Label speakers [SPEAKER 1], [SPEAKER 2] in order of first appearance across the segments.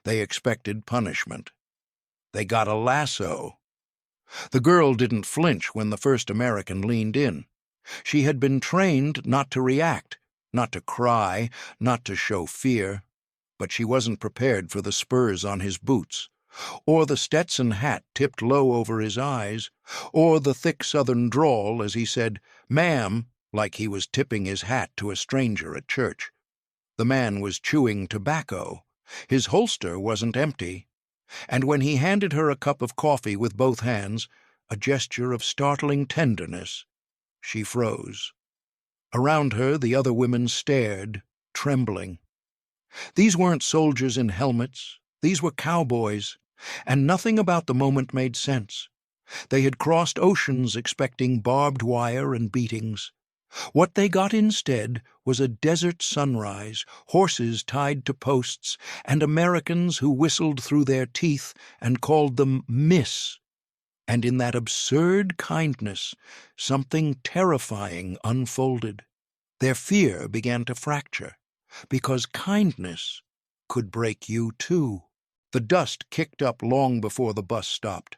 [SPEAKER 1] They expected punishment. They got a lasso. The girl didn't flinch when the first American leaned in. She had been trained not to react, not to cry, not to show fear, but she wasn't prepared for the spurs on his boots, or the Stetson hat tipped low over his eyes, or the thick Southern drawl as he said, "Ma'am," like he was tipping his hat to a stranger at church. The man was chewing tobacco. His holster wasn't empty. And when he handed her a cup of coffee with both hands, a gesture of startling tenderness, she froze. Around her, the other women stared, trembling. These weren't soldiers in helmets. These were cowboys, and nothing about the moment made sense. They had crossed oceans expecting barbed wire and beatings. What they got instead was a desert sunrise, horses tied to posts, and Americans who whistled through their teeth and called them Miss. And in that absurd kindness, something terrifying unfolded. Their fear began to fracture, because kindness could break you too. The dust kicked up long before the bus stopped.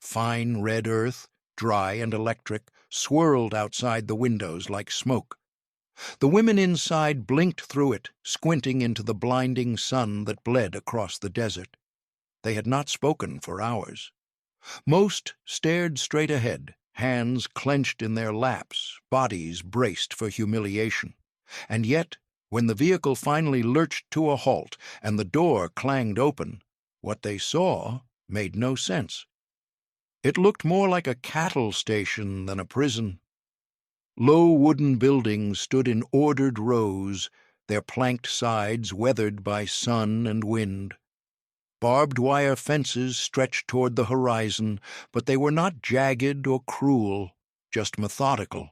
[SPEAKER 1] Fine red earth, dry and electric, swirled outside the windows like smoke. The women inside blinked through it, squinting into the blinding sun that bled across the desert. They had not spoken for hours. Most stared straight ahead, hands clenched in their laps, bodies braced for humiliation. And yet, when the vehicle finally lurched to a halt and the door clanged open, what they saw made no sense. It looked more like a cattle station than a prison. Low wooden buildings stood in ordered rows, their planked sides weathered by sun and wind. Barbed wire fences stretched toward the horizon, but they were not jagged or cruel, just methodical.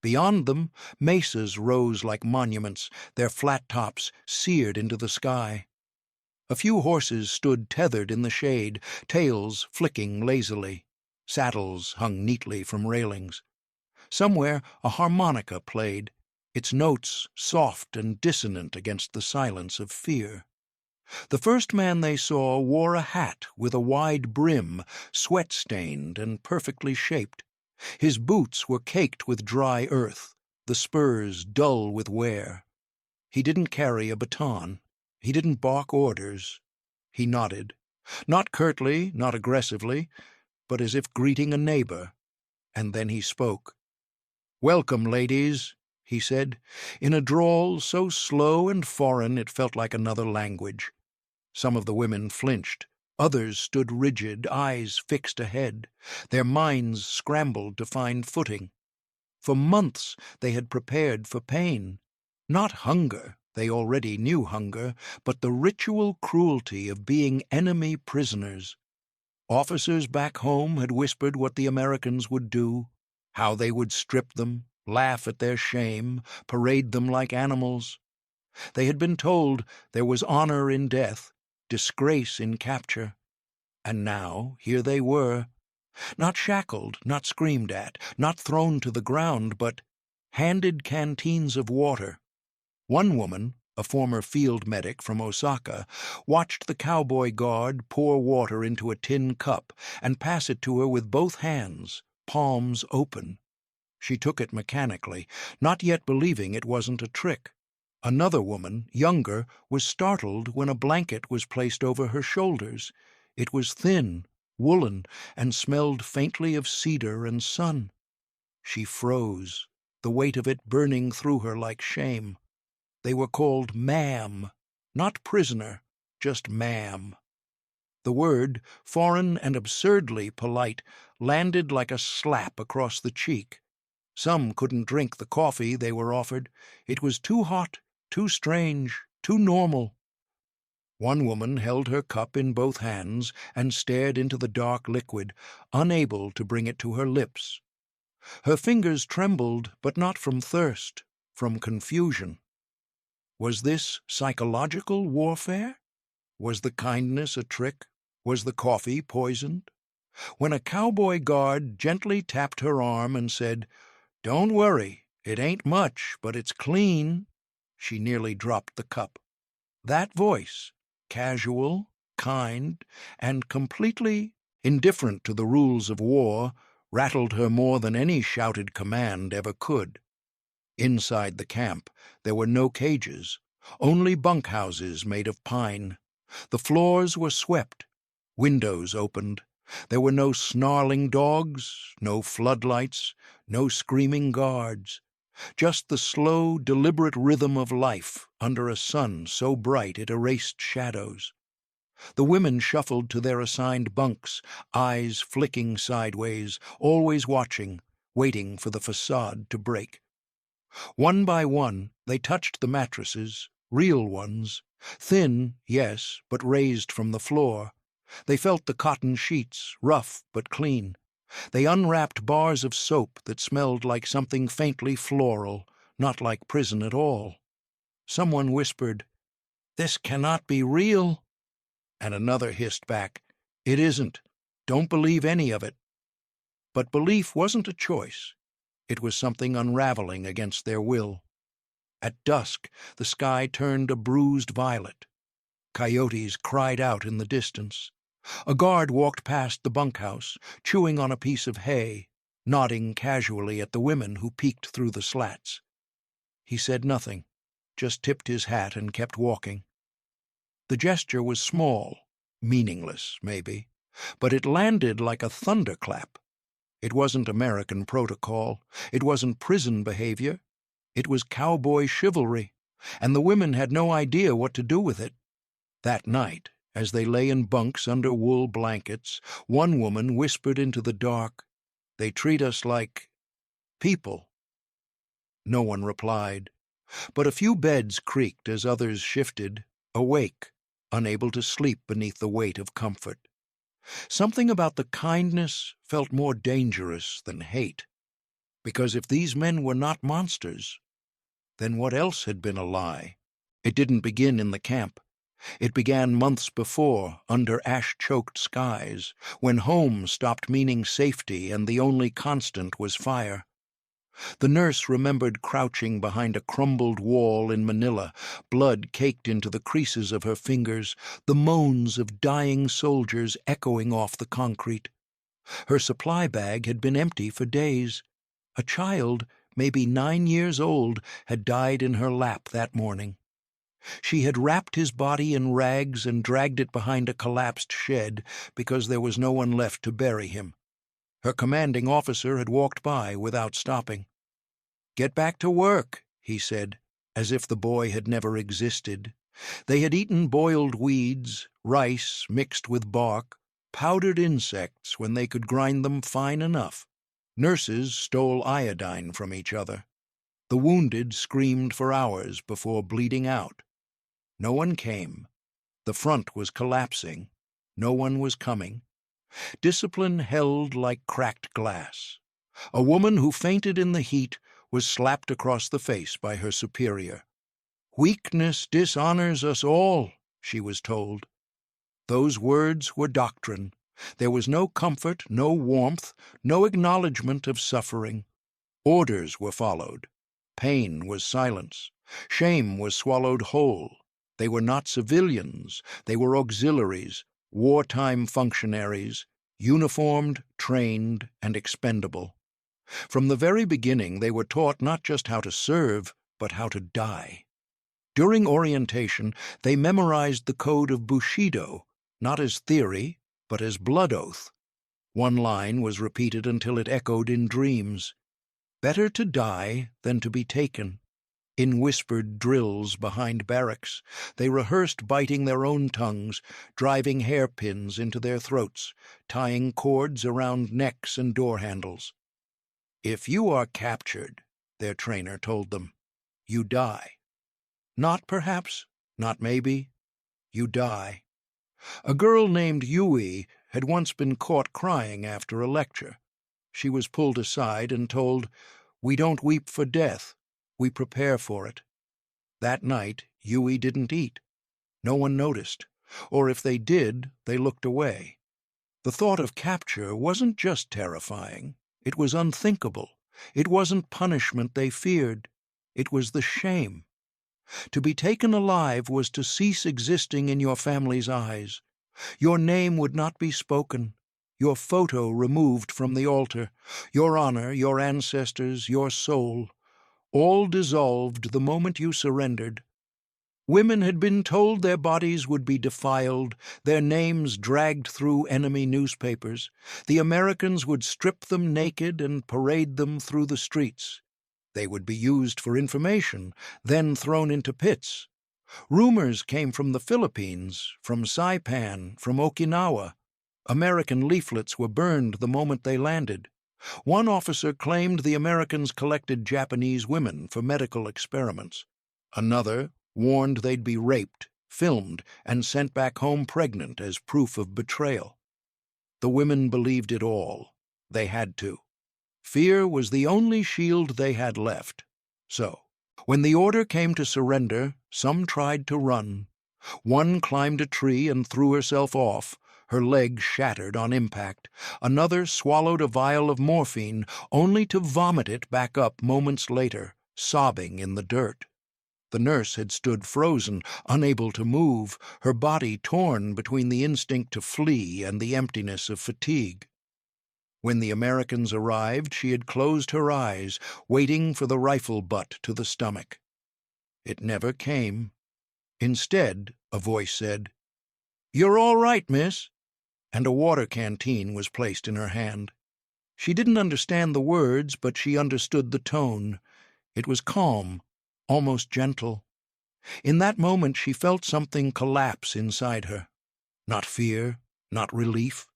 [SPEAKER 1] Beyond them, mesas rose like monuments, their flat tops seared into the sky. A few horses stood tethered in the shade, tails flicking lazily. Saddles hung neatly from railings. Somewhere a harmonica played, its notes soft and dissonant against the silence of fear. The first man they saw wore a hat with a wide brim, sweat-stained and perfectly shaped. His boots were caked with dry earth, the spurs dull with wear. He didn't carry a baton. He didn't bark orders. He nodded, not curtly, not aggressively, but as if greeting a neighbor. And then he spoke. "Welcome, ladies," he said, in a drawl so slow and foreign it felt like another language. Some of the women flinched. Others stood rigid, eyes fixed ahead. Their minds scrambled to find footing. For months they had prepared for pain. Not hunger, they already knew hunger, but the ritual cruelty of being enemy prisoners. Officers back home had whispered what the Americans would do, how they would strip them, laugh at their shame, parade them like animals. They had been told there was honor in death, disgrace in capture. And now here they were, not shackled, not screamed at, not thrown to the ground, but handed canteens of water. One woman, a former field medic from Osaka, watched the cowboy guard pour water into a tin cup and pass it to her with both hands, palms open. She took it mechanically, not yet believing it wasn't a trick. Another woman, younger, was startled when a blanket was placed over her shoulders. It was thin, woolen, and smelled faintly of cedar and sun. She froze, the weight of it burning through her like shame. They were called ma'am, not prisoner, just ma'am. The word, foreign and absurdly polite, landed like a slap across the cheek. Some couldn't drink the coffee they were offered. It was too hot, too strange, too normal. One woman held her cup in both hands and stared into the dark liquid, unable to bring it to her lips. Her fingers trembled, but not from thirst, from confusion. Was this psychological warfare? Was the kindness a trick? Was the coffee poisoned? When a cowboy guard gently tapped her arm and said, "Don't worry, it ain't much, but it's clean," she nearly dropped the cup. That voice, casual, kind, and completely indifferent to the rules of war, rattled her more than any shouted command ever could. Inside the camp, there were no cages, only bunkhouses made of pine. The floors were swept, windows opened. There were no snarling dogs, no floodlights, no screaming guards. Just the slow, deliberate rhythm of life under a sun so bright it erased shadows. The women shuffled to their assigned bunks, eyes flicking sideways, always watching, waiting for the facade to break. One by one, they touched the mattresses, real ones, thin, yes, but raised from the floor. They felt the cotton sheets, rough but clean. They unwrapped bars of soap that smelled like something faintly floral, not like prison at all. Someone whispered, "This cannot be real." And another hissed back, "It isn't. Don't believe any of it." But belief wasn't a choice. It was something unraveling against their will. At dusk, the sky turned a bruised violet. Coyotes cried out in the distance. A guard walked past the bunkhouse, chewing on a piece of hay, nodding casually at the women who peeked through the slats. He said nothing, just tipped his hat and kept walking. The gesture was small, meaningless, maybe, but it landed like a thunderclap. It wasn't American protocol. It wasn't prison behavior. It was cowboy chivalry, and the women had no idea what to do with it. That night, as they lay in bunks under wool blankets, one woman whispered into the dark, "They treat us like people." No one replied, but a few beds creaked as others shifted, awake, unable to sleep beneath the weight of comfort. Something about the kindness felt more dangerous than hate, because if these men were not monsters, then what else had been a lie? It didn't begin in the camp. It began months before, under ash-choked skies, when home stopped meaning safety and the only constant was fire. The nurse remembered crouching behind a crumbled wall in Manila, blood caked into the creases of her fingers, the moans of dying soldiers echoing off the concrete. Her supply bag had been empty for days. A child, maybe 9 years old, had died in her lap that morning. She had wrapped his body in rags and dragged it behind a collapsed shed because there was no one left to bury him. Her commanding officer had walked by without stopping. "Get back to work," he said, as if the boy had never existed. They had eaten boiled weeds, rice mixed with bark, powdered insects when they could grind them fine enough. Nurses stole iodine from each other. The wounded screamed for hours before bleeding out. No one came. The front was collapsing. No one was coming. Discipline held like cracked glass. A woman who fainted in the heat was slapped across the face by her superior. "Weakness dishonors us all," she was told. Those words were doctrine. There was no comfort, no warmth, no acknowledgement of suffering. Orders were followed. Pain was silence. Shame was swallowed whole. They were not civilians. They were auxiliaries, wartime functionaries, uniformed, trained, and expendable. From the very beginning, they were taught not just how to serve, but how to die. During orientation, they memorized the code of Bushido, not as theory, but as blood oath. One line was repeated until it echoed in dreams. Better to die than to be taken. In whispered drills behind barracks, they rehearsed biting their own tongues, driving hairpins into their throats, tying cords around necks and door handles. "If you are captured," their trainer told them, "you die. Not perhaps, not maybe, you die." A girl named Yui had once been caught crying after a lecture. She was pulled aside and told, "We don't weep for death, we prepare for it." That night, Yui didn't eat. No one noticed, or if they did, they looked away. The thought of capture wasn't just terrifying. It was unthinkable. It wasn't punishment they feared. It was the shame. To be taken alive was to cease existing in your family's eyes. Your name would not be spoken, your photo removed from the altar, your honor, your ancestors, your soul, all dissolved the moment you surrendered. Women had been told their bodies would be defiled, their names dragged through enemy newspapers. The Americans would strip them naked and parade them through the streets. They would be used for information, then thrown into pits. Rumors came from the Philippines, from Saipan, from Okinawa. American leaflets were burned the moment they landed. One officer claimed the Americans collected Japanese women for medical experiments. Another warned they'd be raped, filmed, and sent back home pregnant as proof of betrayal. The women believed it all. They had to. Fear was the only shield they had left. So, when the order came to surrender, some tried to run. One climbed a tree and threw herself off, her leg shattered on impact. Another swallowed a vial of morphine, only to vomit it back up moments later, sobbing in the dirt. The nurse had stood frozen, unable to move, her body torn between the instinct to flee and the emptiness of fatigue. When the Americans arrived, she had closed her eyes, waiting for the rifle butt to the stomach. It never came. Instead, a voice said, "You're all right, miss," and a water canteen was placed in her hand. She didn't understand the words, but she understood the tone. It was calm, almost gentle. In that moment she felt something collapse inside her. Not fear, not relief.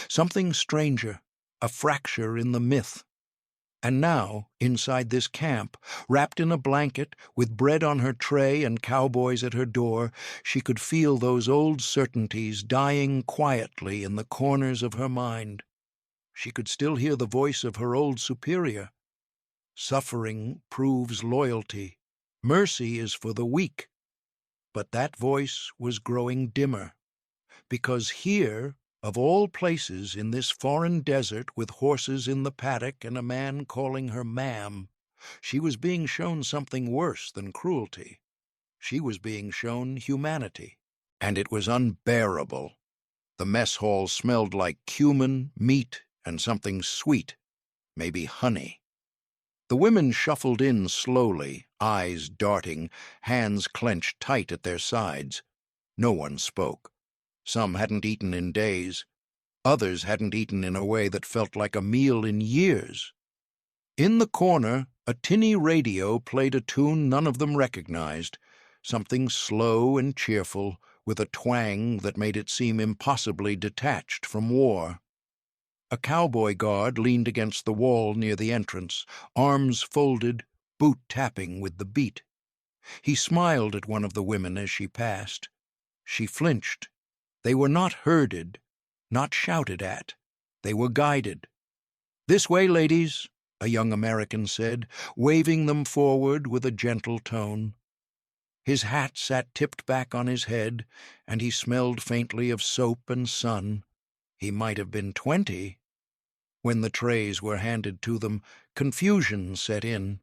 [SPEAKER 1] Something stranger, a fracture in the myth. And now, inside this camp, wrapped in a blanket, with bread on her tray and cowboys at her door, she could feel those old certainties dying quietly in the corners of her mind. She could still hear the voice of her old superior. Suffering proves loyalty. Mercy is for the weak. But that voice was growing dimmer, because here, of all places in this foreign desert with horses in the paddock and a man calling her ma'am, she was being shown something worse than cruelty. She was being shown humanity. And it was unbearable. The mess hall smelled like cumin, meat, and something sweet, maybe honey. The women shuffled in slowly, eyes darting, hands clenched tight at their sides. No one spoke. Some hadn't eaten in days. Others hadn't eaten in a way that felt like a meal in years. In the corner, a tinny radio played a tune none of them recognized, something slow and cheerful, with a twang that made it seem impossibly detached from war. A cowboy guard leaned against the wall near the entrance, arms folded, boot tapping with the beat. He smiled at one of the women as she passed. She flinched. They were not herded, not shouted at. They were guided. "This way, ladies," a young American said, waving them forward with a gentle tone. His hat sat tipped back on his head, and he smelled faintly of soap and sun. He might have been 20. When the trays were handed to them, confusion set in.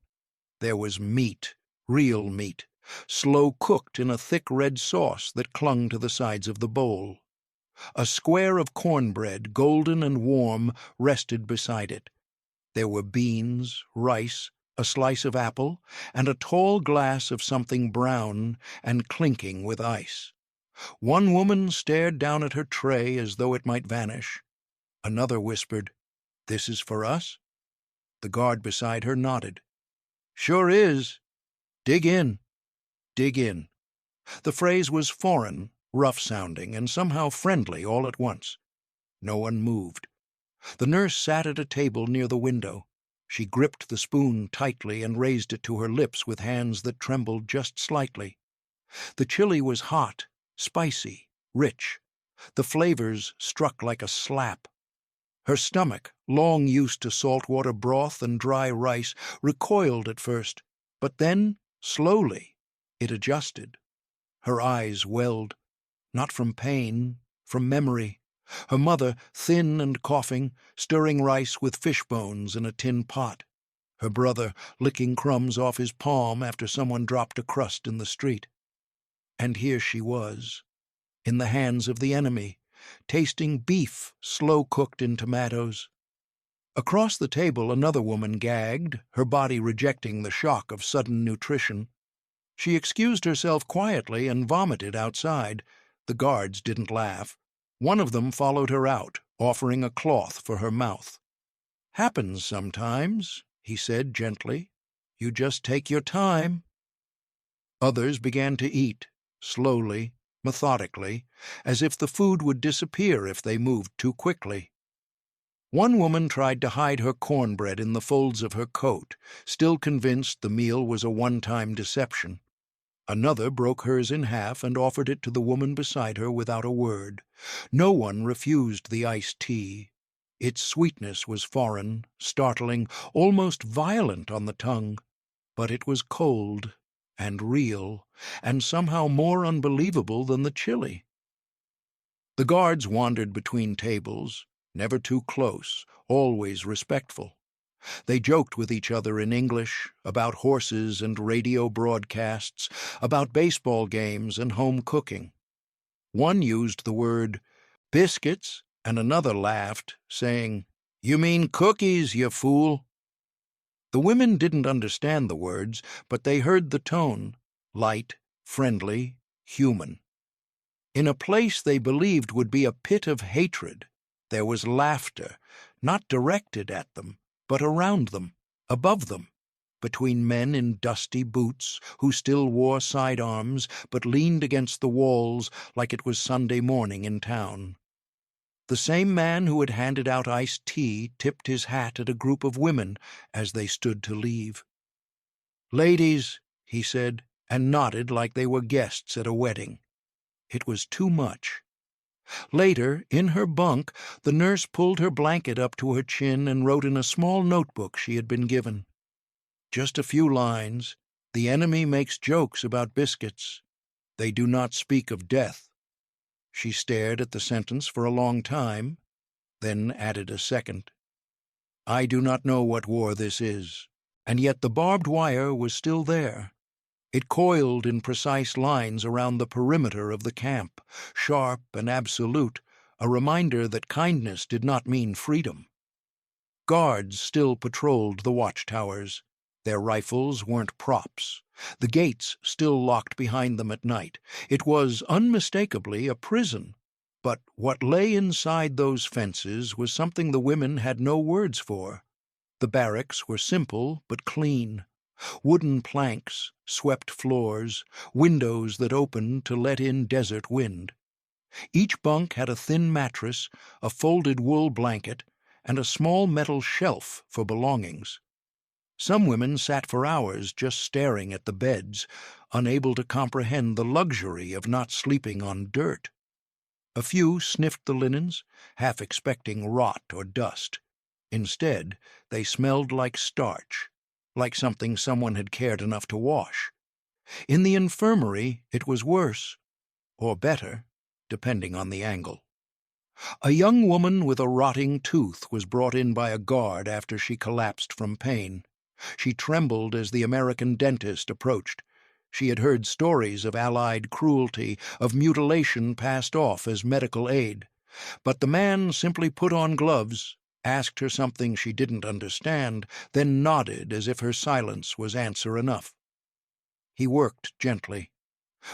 [SPEAKER 1] There was meat, real meat, slow cooked in a thick red sauce that clung to the sides of the bowl. A square of cornbread, golden and warm, rested beside it. There were beans, rice, a slice of apple, and a tall glass of something brown and clinking with ice. One woman stared down at her tray as though it might vanish. Another whispered, "This is for us?" The guard beside her nodded. "Sure is. Dig in. Dig in." The phrase was foreign, rough-sounding, and somehow friendly all at once. No one moved. The nurse sat at a table near the window. She gripped the spoon tightly and raised it to her lips with hands that trembled just slightly. The chili was hot, spicy, rich. The flavors struck like a slap. Her stomach, long used to saltwater broth and dry rice, recoiled at first, but then, slowly, it adjusted. Her eyes welled, not from pain, from memory. Her mother, thin and coughing, stirring rice with fish bones in a tin pot. her brother licking crumbs off his palm after someone dropped a crust in the street. And here she was, in the hands of the enemy, tasting beef slow-cooked in tomatoes. Across the table another woman gagged, her body rejecting the shock of sudden nutrition. She excused herself quietly and vomited outside. The guards didn't laugh. One of them followed her out, offering a cloth for her mouth. "Happens sometimes," he said gently. "You just take your time." Others began to eat, slowly, methodically, as if the food would disappear if they moved too quickly. One woman tried to hide her cornbread in the folds of her coat, still convinced the meal was a one-time deception. Another broke hers in half and offered it to the woman beside her without a word. No one refused the iced tea. Its sweetness was foreign, startling, almost violent on the tongue, but it was cold and real, and somehow more unbelievable than the chili. The guards wandered between tables, never too close, always respectful. They joked with each other in English, about horses and radio broadcasts, about baseball games and home cooking. One used the word biscuits, and another laughed, saying, "You mean cookies, you fool." The women didn't understand the words, but they heard the tone, light, friendly, human. In a place they believed would be a pit of hatred, there was laughter, not directed at them, but around them, above them, between men in dusty boots who still wore sidearms but leaned against the walls like it was Sunday morning in town. The same man who had handed out iced tea tipped his hat at a group of women as they stood to leave. "Ladies," he said, and nodded like they were guests at a wedding. It was too much. Later, in her bunk, the nurse pulled her blanket up to her chin and wrote in a small notebook she had been given. Just a few lines. "The enemy makes jokes about biscuits. They do not speak of death." She stared at the sentence for a long time, then added a second. "I do not know what war this is, and yet the barbed wire was still there. It coiled in precise lines around the perimeter of the camp, sharp and absolute, a reminder that kindness did not mean freedom. Guards still patrolled the watchtowers. Their rifles weren't props. The gates still locked behind them at night. It was unmistakably a prison. But what lay inside those fences was something the women had no words for. The barracks were simple but clean. Wooden planks, swept floors, windows that opened to let in desert wind. Each bunk had a thin mattress, a folded wool blanket, and a small metal shelf for belongings. Some women sat for hours just staring at the beds, unable to comprehend the luxury of not sleeping on dirt. A few sniffed the linens, half expecting rot or dust. Instead, they smelled like starch, like something someone had cared enough to wash. In the infirmary, it was worse, or better, depending on the angle. A young woman with a rotting tooth was brought in by a guard after she collapsed from pain. She trembled as the American dentist approached. She had heard stories of Allied cruelty, of mutilation passed off as medical aid. But the man simply put on gloves, asked her something she didn't understand, then nodded as if her silence was answer enough. He worked gently.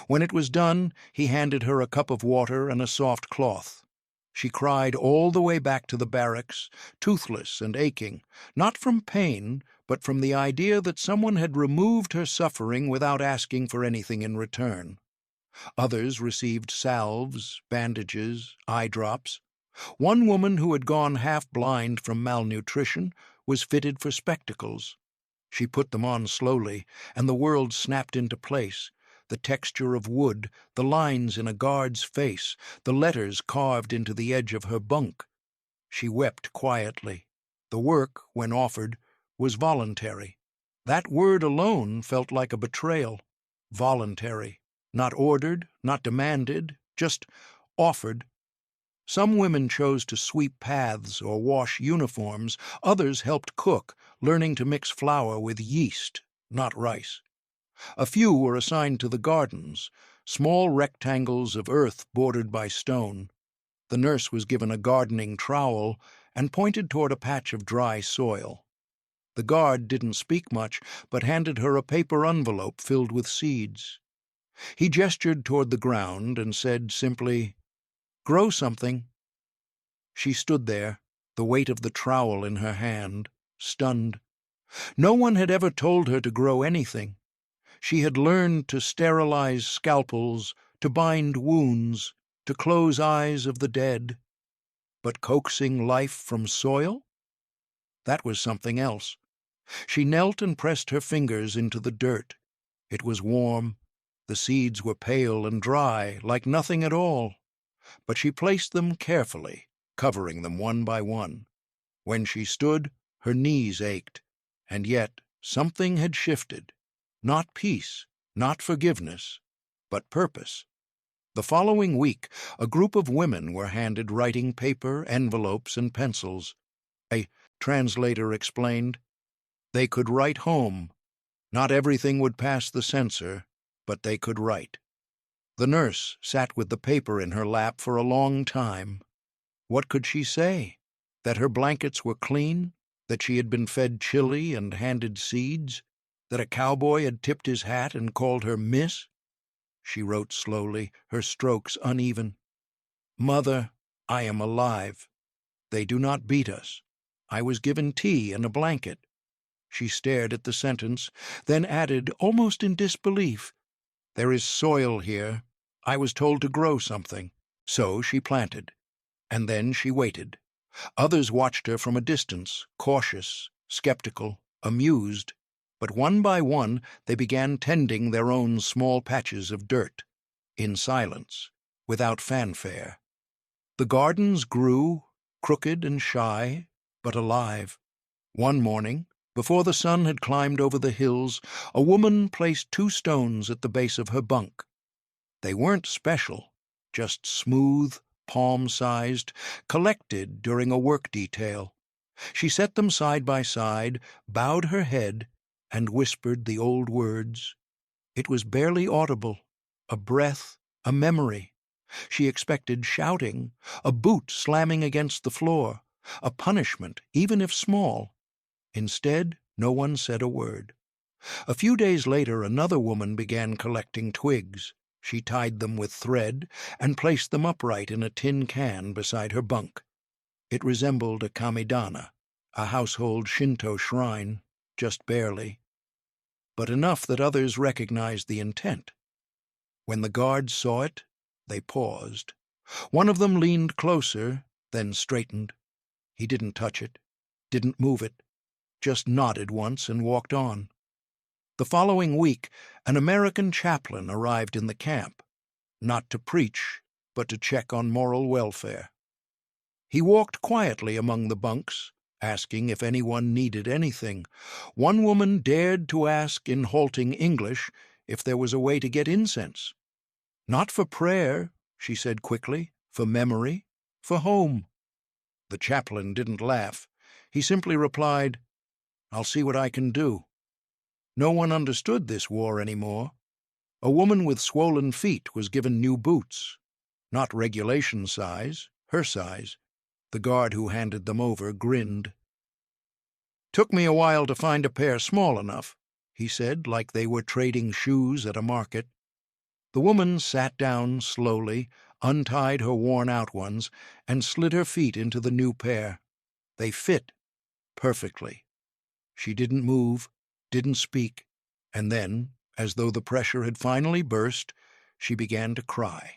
[SPEAKER 1] When it was done, he handed her a cup of water and a soft cloth. She cried all the way back to the barracks, toothless and aching, not from pain, but from the idea that someone had removed her suffering without asking for anything in return. Others received salves, bandages, eye drops. One woman who had gone half-blind from malnutrition was fitted for spectacles. She put them on slowly, and the world snapped into place. The texture of wood, the lines in a guard's face, the letters carved into the edge of her bunk. She wept quietly. The work, when offered, was voluntary. That word alone felt like a betrayal. Voluntary. Not ordered, not demanded, just offered. Some women chose to sweep paths or wash uniforms, others helped cook, learning to mix flour with yeast, not rice. A few were assigned to the gardens, small rectangles of earth bordered by stone. The nurse was given a gardening trowel and pointed toward a patch of dry soil. The guard didn't speak much, but handed her a paper envelope filled with seeds. He gestured toward the ground and said simply, "Grow something." She stood there, the weight of the trowel in her hand, stunned. No one had ever told her to grow anything. She had learned to sterilize scalpels, to bind wounds, to close eyes of the dead. But coaxing life from soil? That was something else. She knelt and pressed her fingers into the dirt. It was warm. The seeds were pale and dry, like nothing at all. But she placed them carefully, covering them one by one. When she stood, her knees ached, and yet something had shifted. Not peace, not forgiveness, but purpose. The following week, a group of women were handed writing paper, envelopes, and pencils. A translator explained, they could write home. Not everything would pass the censor, but they could write. The nurse sat with the paper in her lap for a long time. What could she say? That her blankets were clean? That she had been fed chili and handed seeds? That a cowboy had tipped his hat and called her Miss? She wrote slowly, her strokes uneven. Mother, I am alive. They do not beat us. I was given tea and a blanket. She stared at the sentence, then added, almost in disbelief, there is soil here. I was told to grow something. So she planted. And then she waited. Others watched her from a distance, cautious, skeptical, amused. But one by one they began tending their own small patches of dirt, in silence, without fanfare. The gardens grew, crooked and shy, but alive. One morning, before the sun had climbed over the hills, a woman placed 2 stones at the base of her bunk. They weren't special, just smooth, palm-sized, collected during a work detail. She set them side by side, bowed her head, and whispered the old words. It was barely audible, a breath, a memory. She expected shouting, a boot slamming against the floor, a punishment, even if small. Instead, no one said a word. A few days later, another woman began collecting twigs. She tied them with thread and placed them upright in a tin can beside her bunk. It resembled a kamidana, a household Shinto shrine, just barely, but enough that others recognized the intent. When the guards saw it, they paused. One of them leaned closer, then straightened. He didn't touch it, didn't move it, just nodded once and walked on. The following week, an American chaplain arrived in the camp, not to preach, but to check on moral welfare. He walked quietly among the bunks, asking if anyone needed anything. One woman dared to ask in halting English if there was a way to get incense. Not for prayer, she said quickly, for memory, for home. The chaplain didn't laugh. He simply replied, I'll see what I can do. No one understood this war anymore. A woman with swollen feet was given new boots. Not regulation size, her size. The guard who handed them over grinned. Took me a while to find a pair small enough, he said, like they were trading shoes at a market. The woman sat down slowly, untied her worn-out ones, and slid her feet into the new pair. They fit perfectly. She didn't move, didn't speak, and then, as though the pressure had finally burst, she began to cry.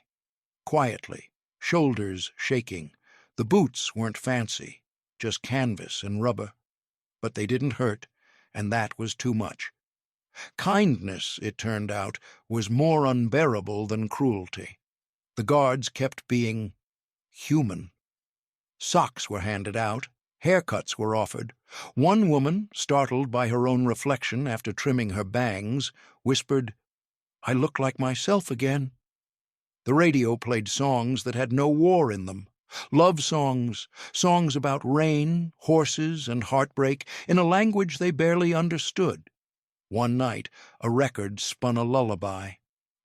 [SPEAKER 1] Quietly, shoulders shaking. The boots weren't fancy, just canvas and rubber. But they didn't hurt, and that was too much. Kindness, it turned out, was more unbearable than cruelty. The guards kept being human. Socks were handed out. Haircuts were offered. One woman, startled by her own reflection after trimming her bangs, whispered, I look like myself again. The radio played songs that had no war in them, Love songs, songs about rain, horses, and heartbreak in a language they barely understood. One night, a record spun a lullaby.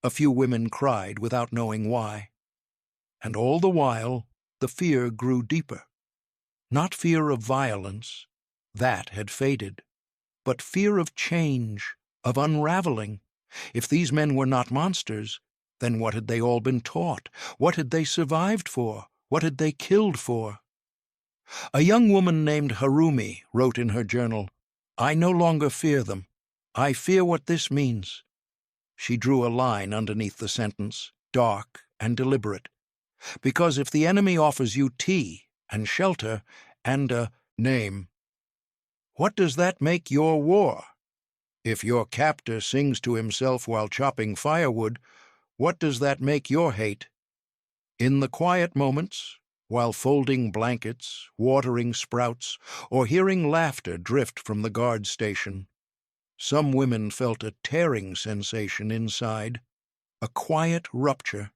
[SPEAKER 1] A few women cried without knowing why. And all the while, the fear grew deeper. Not fear of violence, that had faded, but fear of change, of unraveling. If these men were not monsters, then what had they all been taught? What had they survived for? What had they killed for? A young woman named Harumi wrote in her journal, "I no longer fear them. I fear what this means." She drew a line underneath the sentence, dark and deliberate. Because if the enemy offers you tea and shelter and a name, what does that make your war? If your captor sings to himself while chopping firewood, what does that make your hate? In the quiet moments, while folding blankets, watering sprouts, or hearing laughter drift from the guard station, some women felt a tearing sensation inside, a quiet rupture.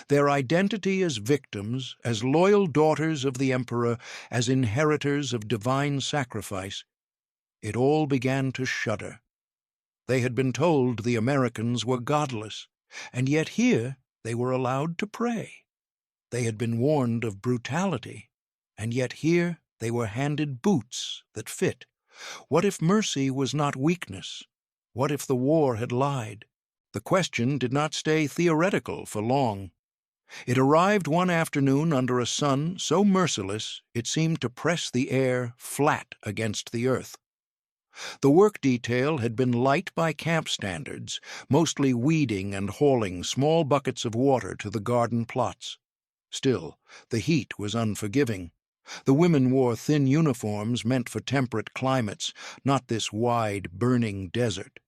[SPEAKER 1] Their identity as victims, as loyal daughters of the emperor, as inheritors of divine sacrifice, it all began to shudder. They had been told the Americans were godless, and yet here they were allowed to pray. They had been warned of brutality, and yet here they were handed boots that fit. What if mercy was not weakness? What if the war had lied? The question did not stay theoretical for long. It arrived one afternoon under a sun so merciless it seemed to press the air flat against the earth. The work detail had been light by camp standards, mostly weeding and hauling small buckets of water to the garden plots. Still, the heat was unforgiving. The women wore thin uniforms meant for temperate climates, not this wide, burning desert.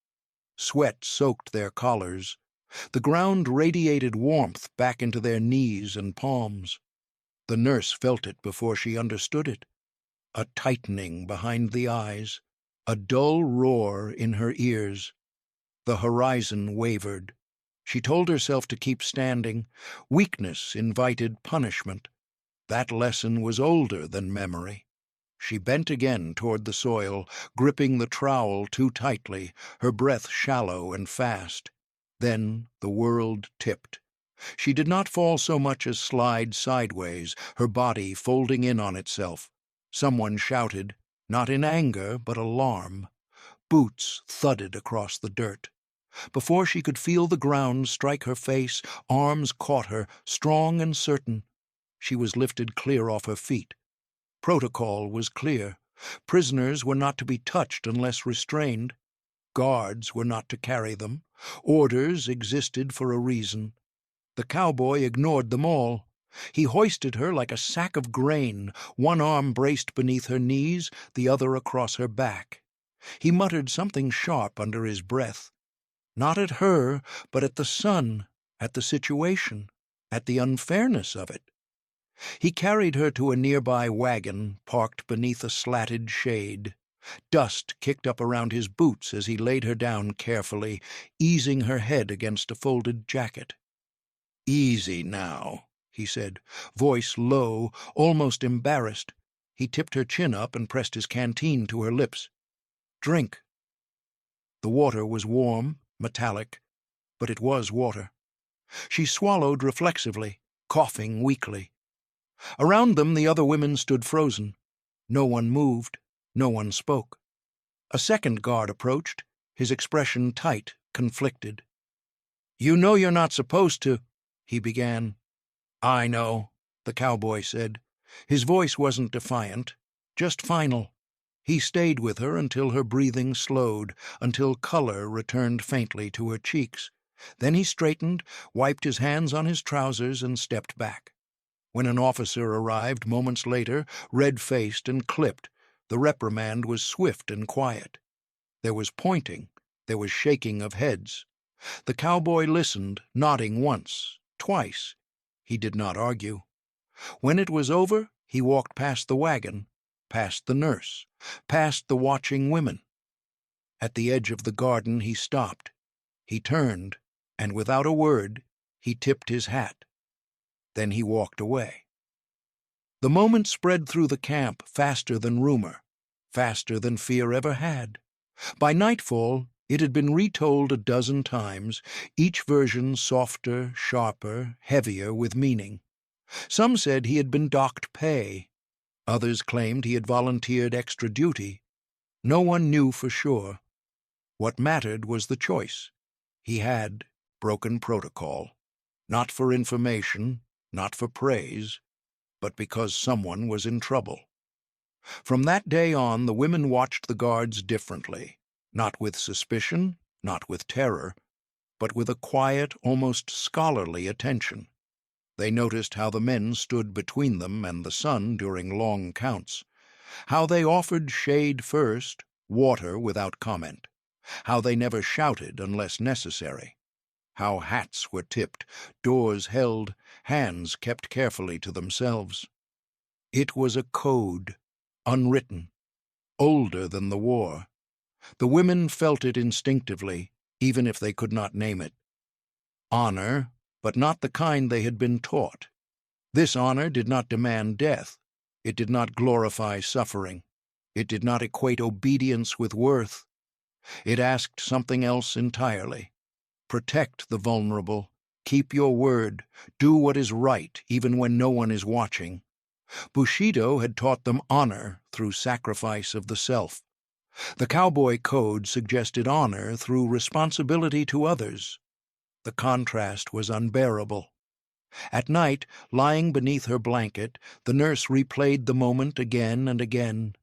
[SPEAKER 1] Sweat soaked their collars. The ground radiated warmth back into their knees and palms. The nurse felt it before she understood it. A tightening behind the eyes, a dull roar in her ears. The horizon wavered. She told herself to keep standing. Weakness invited punishment. That lesson was older than memory. She bent again toward the soil, gripping the trowel too tightly, her breath shallow and fast. Then the world tipped. She did not fall so much as slide sideways, her body folding in on itself. Someone shouted, not in anger but alarm. Boots thudded across the dirt. Before she could feel the ground strike her face, arms caught her, strong and certain. She was lifted clear off her feet. Protocol was clear. Prisoners were not to be touched unless restrained. Guards were not to carry them. Orders existed for a reason. The cowboy ignored them all. He hoisted her like a sack of grain, one arm braced beneath her knees, the other across her back. He muttered something sharp under his breath. Not at her, but at the sun, at the situation, at the unfairness of it. He carried her to a nearby wagon parked beneath a slatted shade. Dust kicked up around his boots as he laid her down carefully, easing her head against a folded jacket. "Easy now," he said, voice low, almost embarrassed. He tipped her chin up and pressed his canteen to her lips. "Drink." The water was warm, metallic, but it was water. She swallowed reflexively, coughing weakly. Around them the other women stood frozen. No one moved, no one spoke. A second guard approached, his expression tight, conflicted. "You know you're not supposed to," he began. "I know," the cowboy said. His voice wasn't defiant, just final. He stayed with her until her breathing slowed, until color returned faintly to her cheeks. Then he straightened, wiped his hands on his trousers, and stepped back. When an officer arrived moments later, red-faced and clipped, the reprimand was swift and quiet. There was pointing, there was shaking of heads. The cowboy listened, nodding once, twice. He did not argue. When it was over, he walked past the wagon, past the nurse, past the watching women. At the edge of the garden he stopped. He turned, and without a word, he tipped his hat. Then he walked away. The moment spread through the camp faster than rumor, faster than fear ever had. By nightfall, it had been retold a dozen times, each version softer, sharper, heavier with meaning. Some said he had been docked pay. Others claimed he had volunteered extra duty. No one knew for sure. What mattered was the choice. He had broken protocol, not for information, not for praise, but because someone was in trouble. From that day on, the women watched the guards differently, not with suspicion, not with terror, but with a quiet, almost scholarly attention. They noticed how the men stood between them and the sun during long counts, how they offered shade first, water without comment, how they never shouted unless necessary, how hats were tipped, doors held, hands kept carefully to themselves. It was a code, unwritten, older than the war. The women felt it instinctively, even if they could not name it. Honor, but not the kind they had been taught. This honor did not demand death. It did not glorify suffering. It did not equate obedience with worth. It asked something else entirely. Protect the vulnerable. Keep your word. Do what is right, even when no one is watching. Bushido had taught them honor through sacrifice of the self. The cowboy code suggested honor through responsibility to others. The contrast was unbearable. At night, lying beneath her blanket, the nurse replayed the moment again and again.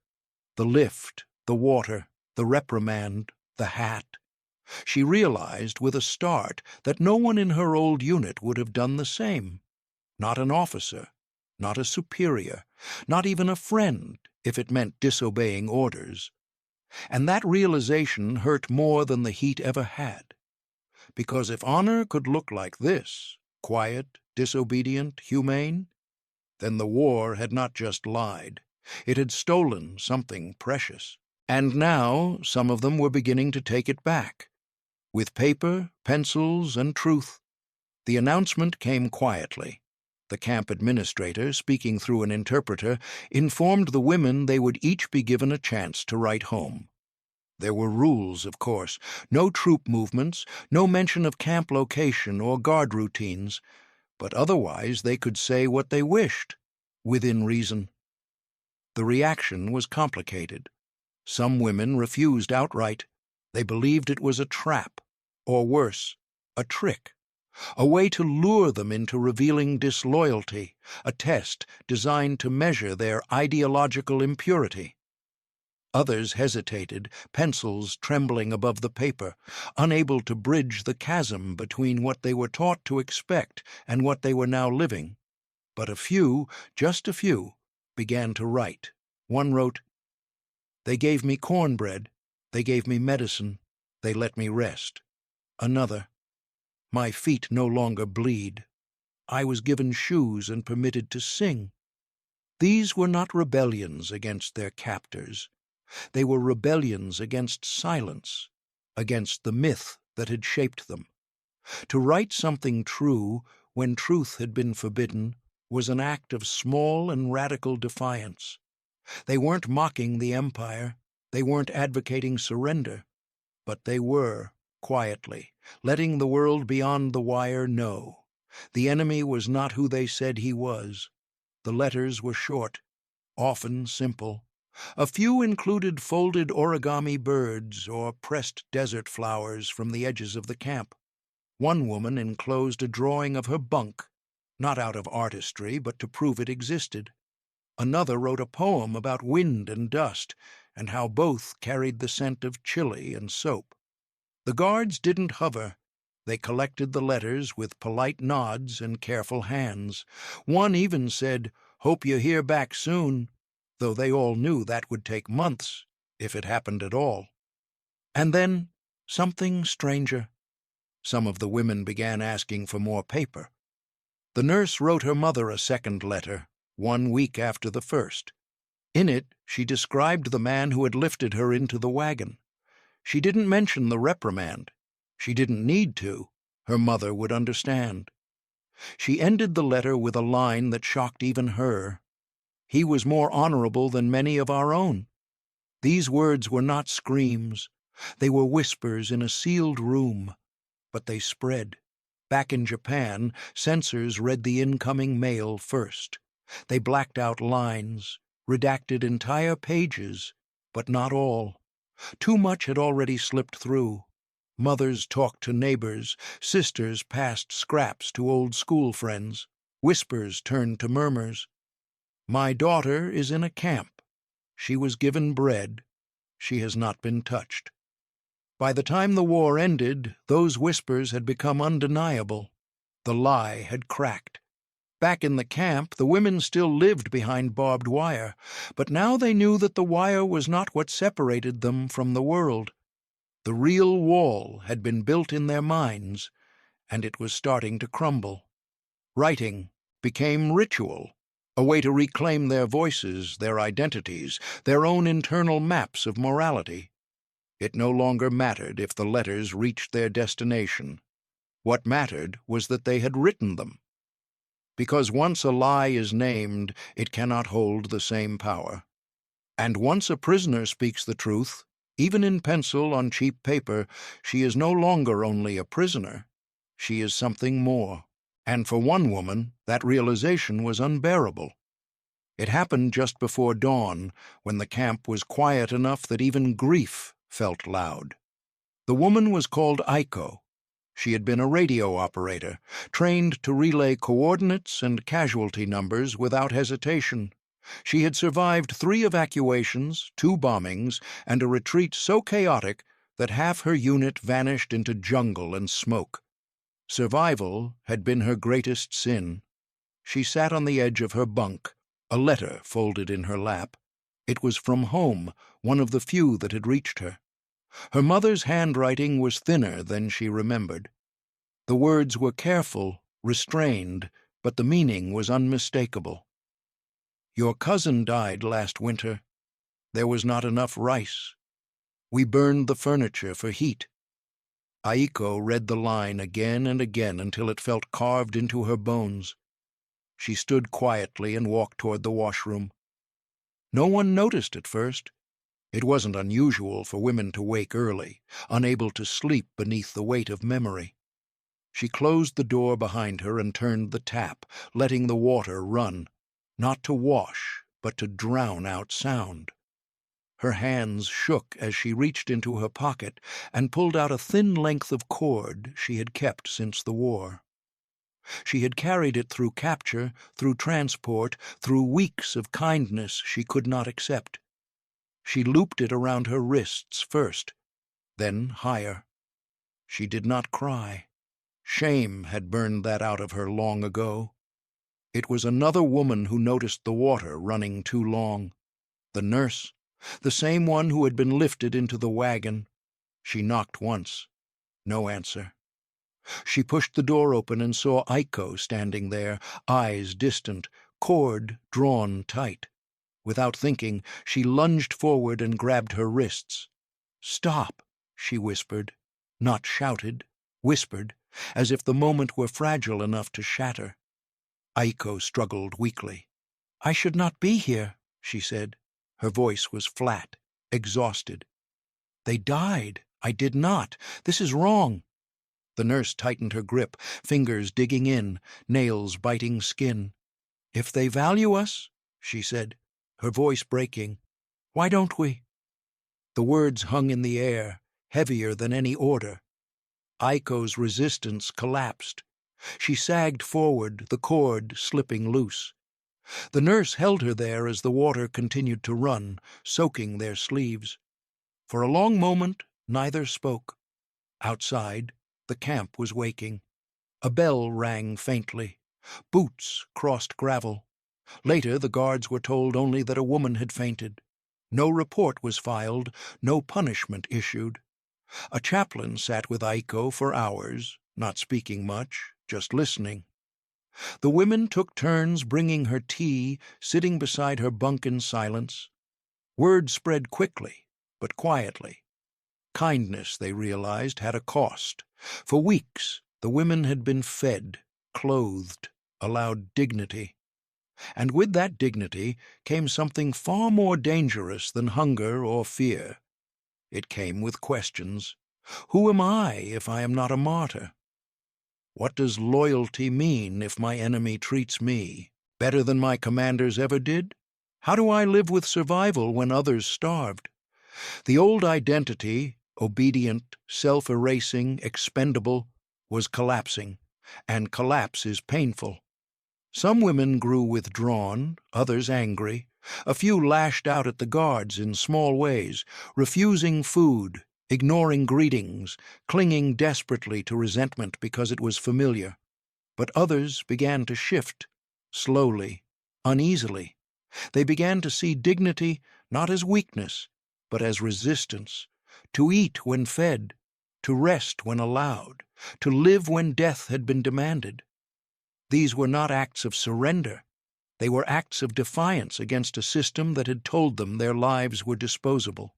[SPEAKER 1] The lift, the water, the reprimand, the hat. She realized with a start that no one in her old unit would have done the same. Not an officer, not a superior, not even a friend, if it meant disobeying orders. And that realization hurt more than the heat ever had. Because if honor could look like this, quiet, disobedient, humane, then the war had not just lied. It had stolen something precious. And now some of them were beginning to take it back. With paper, pencils, and truth. The announcement came quietly. The camp administrator, speaking through an interpreter, informed the women they would each be given a chance to write home. There were rules, of course. No troop movements, no mention of camp location or guard routines, but otherwise they could say what they wished, within reason. The reaction was complicated. Some women refused outright. They believed it was a trap, or worse, a trick, a way to lure them into revealing disloyalty, a test designed to measure their ideological impurity. Others hesitated, pencils trembling above the paper, unable to bridge the chasm between what they were taught to expect and what they were now living. But a few, just a few, began to write. One wrote, "They gave me cornbread, they gave me medicine, they let me rest." Another, "My feet no longer bleed. I was given shoes and permitted to sing." These were not rebellions against their captors. They were rebellions against silence, against the myth that had shaped them. To write something true when truth had been forbidden was an act of small and radical defiance. They weren't mocking the empire, they weren't advocating surrender, but they were, quietly, letting the world beyond the wire know. The enemy was not who they said he was. The letters were short, often simple. A few included folded origami birds or pressed desert flowers from the edges of the camp. One woman enclosed a drawing of her bunk, not out of artistry, but to prove it existed. Another wrote a poem about wind and dust, and how both carried the scent of chili and soap. The guards didn't hover. They collected the letters with polite nods and careful hands. One even said, "Hope you hear back soon," though they all knew that would take months, if it happened at all. And then, something stranger. Some of the women began asking for more paper. The nurse wrote her mother a second letter, 1 week after the first. In it, she described the man who had lifted her into the wagon. She didn't mention the reprimand. She didn't need to. Her mother would understand. She ended the letter with a line that shocked even her. He was more honorable than many of our own. These words were not screams. They were whispers in a sealed room, but they spread. Back in Japan, censors read the incoming mail first. They blacked out lines, redacted entire pages, but not all. Too much had already slipped through. Mothers talked to neighbors, sisters passed scraps to old school friends, whispers turned to murmurs. My daughter is in a camp. She was given bread. She has not been touched. By the time the war ended, those whispers had become undeniable. The lie had cracked. Back in the camp, the women still lived behind barbed wire, but now they knew that the wire was not what separated them from the world. The real wall had been built in their minds, and it was starting to crumble. Writing became ritual, a way to reclaim their voices, their identities, their own internal maps of morality. It no longer mattered if the letters reached their destination. What mattered was that they had written them. Because once a lie is named, it cannot hold the same power. And once a prisoner speaks the truth, even in pencil on cheap paper, she is no longer only a prisoner. She is something more. And for one woman, that realization was unbearable. It happened just before dawn, when the camp was quiet enough that even grief felt loud. The woman was called Aiko. She had been a radio operator, trained to relay coordinates and casualty numbers without hesitation. She had survived 3 evacuations, 2 bombings, and a retreat so chaotic that half her unit vanished into jungle and smoke. Survival had been her greatest sin. She sat on the edge of her bunk, a letter folded in her lap. It was from home, one of the few that had reached her. Her mother's handwriting was thinner than she remembered. The words were careful, restrained, but the meaning was unmistakable. Your cousin died last winter. There was not enough rice. We burned the furniture for heat. Aiko read the line again and again until it felt carved into her bones. She stood quietly and walked toward the washroom. No one noticed at first. It wasn't unusual for women to wake early, unable to sleep beneath the weight of memory. She closed the door behind her and turned the tap, letting the water run, not to wash, but to drown out sound. Her hands shook as she reached into her pocket and pulled out a thin length of cord she had kept since the war. She had carried it through capture, through transport, through weeks of kindness she could not accept. She looped it around her wrists first, then higher. She did not cry. Shame had burned that out of her long ago. It was another woman who noticed the water running too long. The nurse, the same one who had been lifted into the wagon. She knocked once. No answer. She pushed the door open and saw Aiko standing there, eyes distant, cord drawn tight. Without thinking, she lunged forward and grabbed her wrists. "Stop," she whispered, not shouted, whispered, as if the moment were fragile enough to shatter. Aiko struggled weakly. "I should not be here," she said. Her voice was flat, exhausted. "They died. I did not. This is wrong." The nurse tightened her grip, fingers digging in, nails biting skin. "If they value us," she said, her voice breaking, "why don't we?" The words hung in the air, heavier than any order. Aiko's resistance collapsed. She sagged forward, the cord slipping loose. The nurse held her there as the water continued to run, soaking their sleeves. For a long moment, neither spoke. Outside, the camp was waking. A bell rang faintly. Boots crossed gravel. Later, the guards were told only that a woman had fainted. No report was filed, no punishment issued. A chaplain sat with Aiko for hours, not speaking much, just listening. The women took turns bringing her tea, sitting beside her bunk in silence. Word spread quickly, but quietly. Kindness, they realized, had a cost. For weeks, the women had been fed, clothed, allowed dignity. And with that dignity came something far more dangerous than hunger or fear. It came with questions. Who am I if I am not a martyr? What does loyalty mean if my enemy treats me better than my commanders ever did? How do I live with survival when others starved? The old identity, obedient, self-erasing, expendable, was collapsing, and collapse is painful. Some women grew withdrawn, others angry. A few lashed out at the guards in small ways, refusing food, ignoring greetings, clinging desperately to resentment because it was familiar. But others began to shift, slowly, uneasily. They began to see dignity not as weakness, but as resistance, to eat when fed, to rest when allowed, to live when death had been demanded. These were not acts of surrender. They were acts of defiance against a system that had told them their lives were disposable.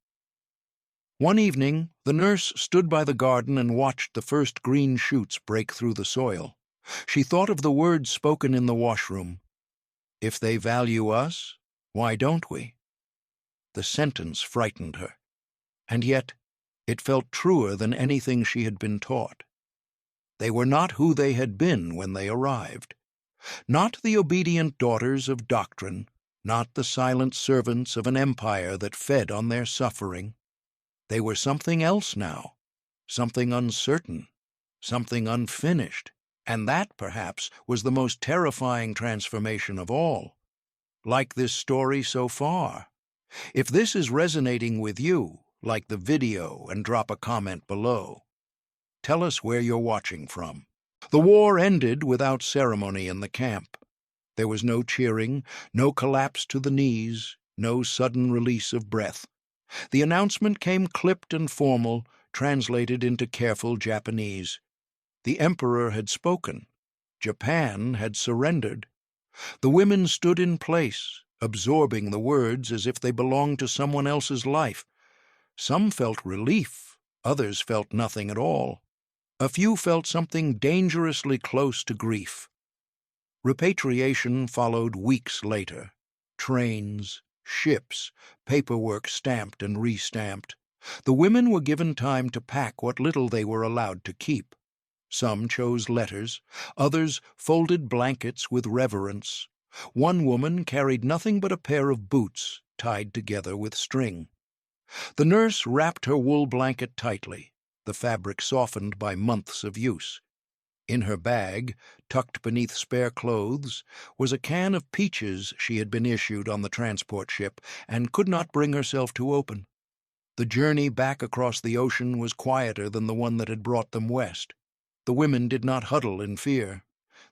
[SPEAKER 1] One evening, the nurse stood by the garden and watched the first green shoots break through the soil. She thought of the words spoken in the washroom. If they value us, why don't we? The sentence frightened her, and yet it felt truer than anything she had been taught. They were not who they had been when they arrived. Not the obedient daughters of doctrine, not the silent servants of an empire that fed on their suffering. They were something else now, something uncertain, something unfinished, and that, perhaps, was the most terrifying transformation of all. Like this story so far. If this is resonating with you, like the video and drop a comment below. Tell us where you're watching from. The war ended without ceremony in the camp. There was no cheering, no collapse to the knees, no sudden release of breath. The announcement came clipped and formal, translated into careful Japanese. The emperor had spoken. Japan had surrendered. The women stood in place, absorbing the words as if they belonged to someone else's life. Some felt relief, others felt nothing at all. A few felt something dangerously close to grief. Repatriation followed weeks later. Trains, ships, paperwork stamped and restamped. The women were given time to pack what little they were allowed to keep. Some chose letters, others folded blankets with reverence. One woman carried nothing but a pair of boots tied together with string. The nurse wrapped her wool blanket tightly, the fabric softened by months of use. In her bag, tucked beneath spare clothes, was a can of peaches she had been issued on the transport ship and could not bring herself to open. The journey back across the ocean was quieter than the one that had brought them west. The women did not huddle in fear.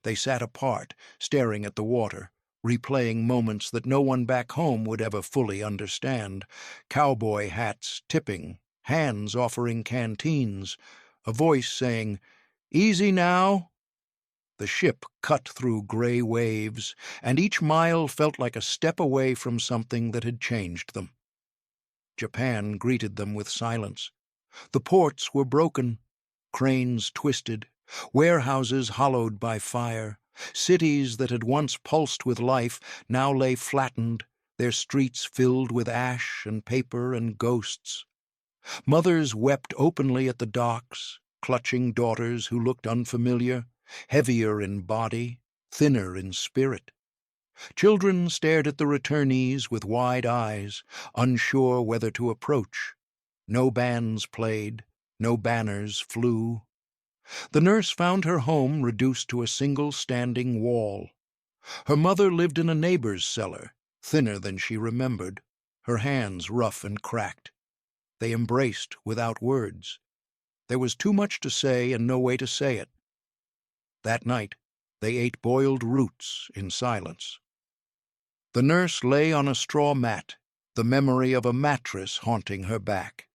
[SPEAKER 1] They sat apart, staring at the water, replaying moments that no one back home would ever fully understand. Cowboy hats tipping, hands offering canteens, a voice saying, "Easy now." The ship cut through gray waves, and each mile felt like a step away from something that had changed them. Japan greeted them with silence. The ports were broken, cranes twisted, warehouses hollowed by fire. Cities that had once pulsed with life now lay flattened, their streets filled with ash and paper and ghosts. Mothers wept openly at the docks, clutching daughters who looked unfamiliar, heavier in body, thinner in spirit. Children stared at the returnees with wide eyes, unsure whether to approach. No bands played, no banners flew. The nurse found her home reduced to a single standing wall. Her mother lived in a neighbor's cellar, thinner than she remembered, her hands rough and cracked. They embraced without words. There was too much to say and no way to say it. That night, they ate boiled roots in silence. The nurse lay on a straw mat, the memory of a mattress haunting her back.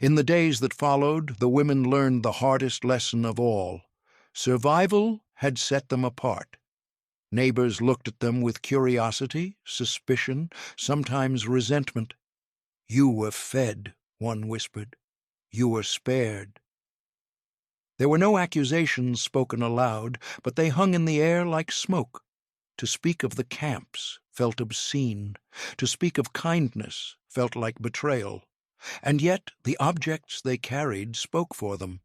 [SPEAKER 1] In the days that followed, the women learned the hardest lesson of all. Survival had set them apart. Neighbors looked at them with curiosity, suspicion, sometimes resentment. "You were fed," one whispered. "You were spared." There were no accusations spoken aloud, but they hung in the air like smoke. To speak of the camps felt obscene. To speak of kindness felt like betrayal. And yet the objects they carried spoke for them.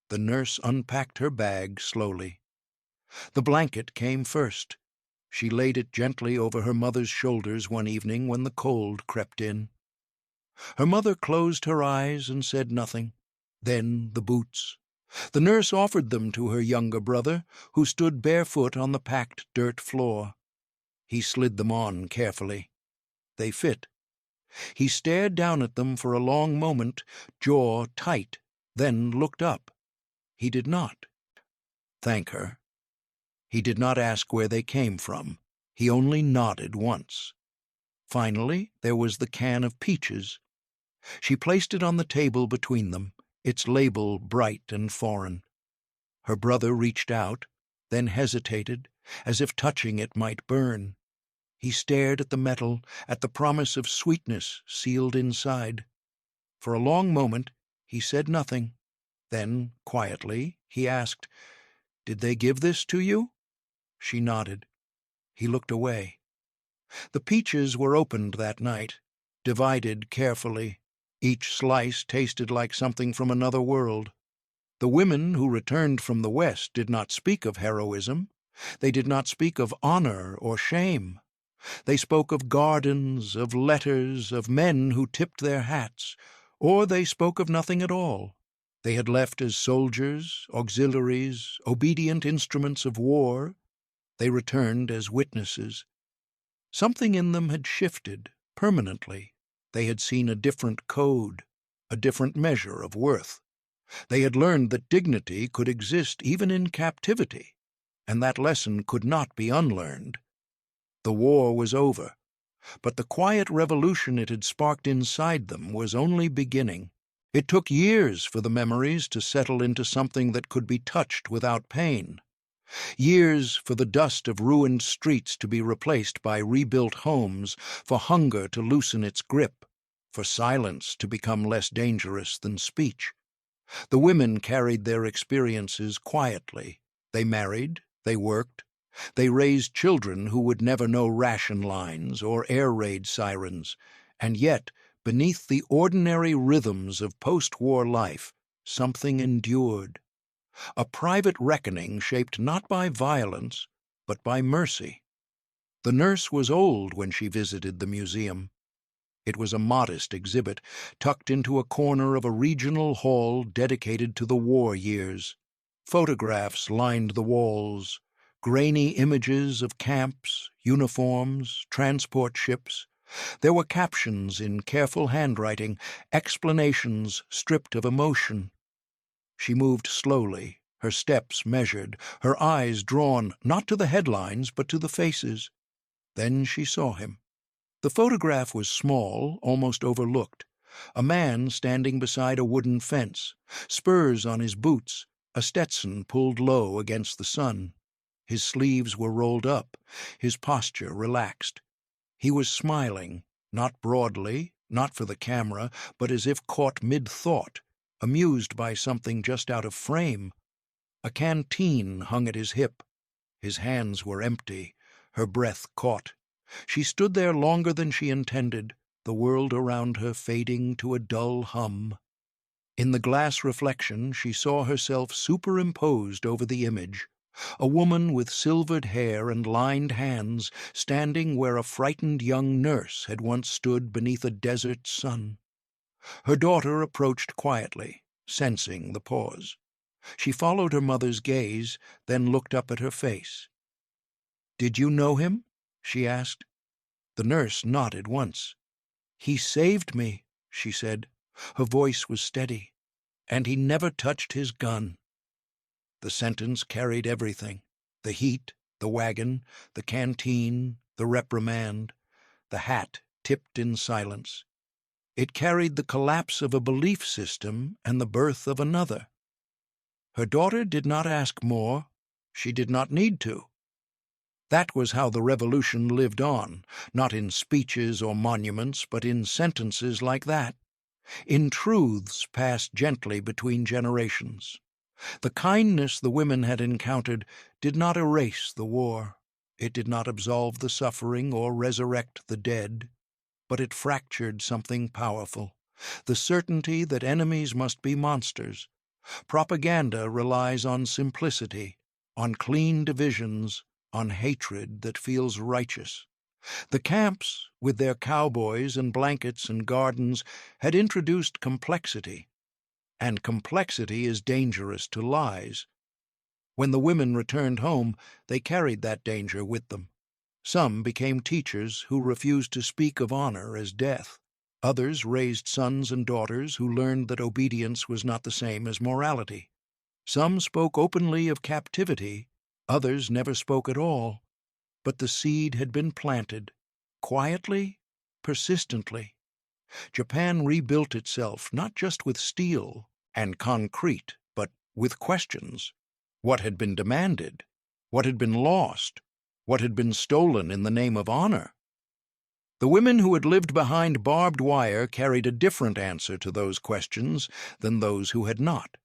[SPEAKER 1] The nurse unpacked her bag slowly. The blanket came first. She laid it gently over her mother's shoulders one evening when the cold crept in. Her mother closed her eyes and said nothing. Then the boots. The nurse offered them to her younger brother, who stood barefoot on the packed dirt floor. He slid them on carefully. They fit. He stared down at them for a long moment, jaw tight, then looked up. He did not thank her. He did not ask where they came from. He only nodded once. Finally, there was the can of peaches. She placed it on the table between them, its label bright and foreign. Her brother reached out, then hesitated, as if touching it might burn. He stared at the metal, at the promise of sweetness sealed inside. For a long moment he said nothing. Then, quietly, he asked, "Did they give this to you?" She nodded. He looked away. The peaches were opened that night, divided carefully. Each slice tasted like something from another world. The women who returned from the West did not speak of heroism. They did not speak of honor or shame. They spoke of gardens, of letters, of men who tipped their hats, or they spoke of nothing at all. They had left as soldiers, auxiliaries, obedient instruments of war. They returned as witnesses. Something in them had shifted permanently. They had seen a different code, a different measure of worth. They had learned that dignity could exist even in captivity, and that lesson could not be unlearned. The war was over, but the quiet revolution it had sparked inside them was only beginning. It took years for the memories to settle into something that could be touched without pain. Years for the dust of ruined streets to be replaced by rebuilt homes, for hunger to loosen its grip, for silence to become less dangerous than speech. The women carried their experiences quietly. They married, they worked, they raised children who would never know ration lines or air raid sirens, and yet, beneath the ordinary rhythms of post-war life, something endured. A private reckoning shaped not by violence, but by mercy. The nurse was old when she visited the museum. It was a modest exhibit, tucked into a corner of a regional hall dedicated to the war years. Photographs lined the walls, grainy images of camps, uniforms, transport ships. There were captions in careful handwriting, explanations stripped of emotion. She moved slowly, her steps measured, her eyes drawn not to the headlines but to the faces. Then she saw him. The photograph was small, almost overlooked. A man standing beside a wooden fence, spurs on his boots, a Stetson pulled low against the sun. His sleeves were rolled up, his posture relaxed. He was smiling, not broadly, not for the camera, but as if caught mid-thought, amused by something just out of frame. A canteen hung at his hip. His hands were empty, her breath caught. She stood there longer than she intended, the world around her fading to a dull hum. In the glass reflection she saw herself superimposed over the image, a woman with silvered hair and lined hands standing where a frightened young nurse had once stood beneath a desert sun. Her daughter approached quietly, sensing the pause. She followed her mother's gaze, then looked up at her face. "Did you know him?" she asked. The nurse nodded once. "He saved me," she said. Her voice was steady. "And he never touched his gun." The sentence carried everything: the heat, the wagon, the canteen, the reprimand, the hat tipped in silence. It carried the collapse of a belief system and the birth of another. Her daughter did not ask more. She did not need to. That was how the revolution lived on, not in speeches or monuments, but in sentences like that, in truths passed gently between generations. The kindness the women had encountered did not erase the war. It did not absolve the suffering or resurrect the dead, but it fractured something powerful, the certainty that enemies must be monsters. Propaganda relies on simplicity, on clean divisions, on hatred that feels righteous. The camps, with their cowboys and blankets and gardens, had introduced complexity, and complexity is dangerous to lies. When the women returned home, they carried that danger with them. Some became teachers who refused to speak of honor as death. Others raised sons and daughters who learned that obedience was not the same as morality. Some spoke openly of captivity, others never spoke at all. But the seed had been planted, quietly, persistently. Japan rebuilt itself not just with steel and concrete, but with questions. What had been demanded? What had been lost? What had been stolen in the name of honor? The women who had lived behind barbed wire carried a different answer to those questions than those who had not.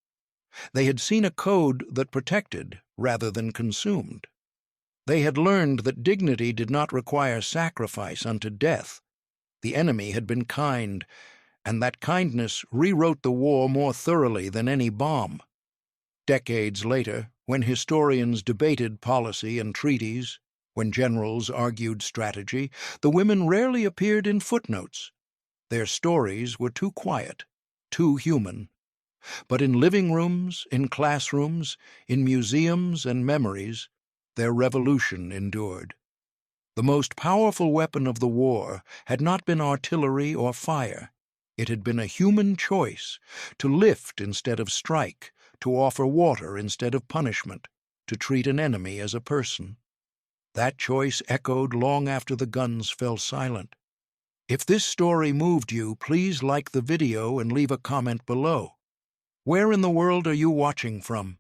[SPEAKER 1] They had seen a code that protected rather than consumed. They had learned that dignity did not require sacrifice unto death. The enemy had been kind, and that kindness rewrote the war more thoroughly than any bomb. Decades later, when historians debated policy and treaties, when generals argued strategy, the women rarely appeared in footnotes. Their stories were too quiet, too human. But in living rooms, in classrooms, in museums and memories, their revolution endured. The most powerful weapon of the war had not been artillery or fire. It had been a human choice to lift instead of strike, to offer water instead of punishment, to treat an enemy as a person. That choice echoed long after the guns fell silent. If this story moved you, please like the video and leave a comment below. Where in the world are you watching from?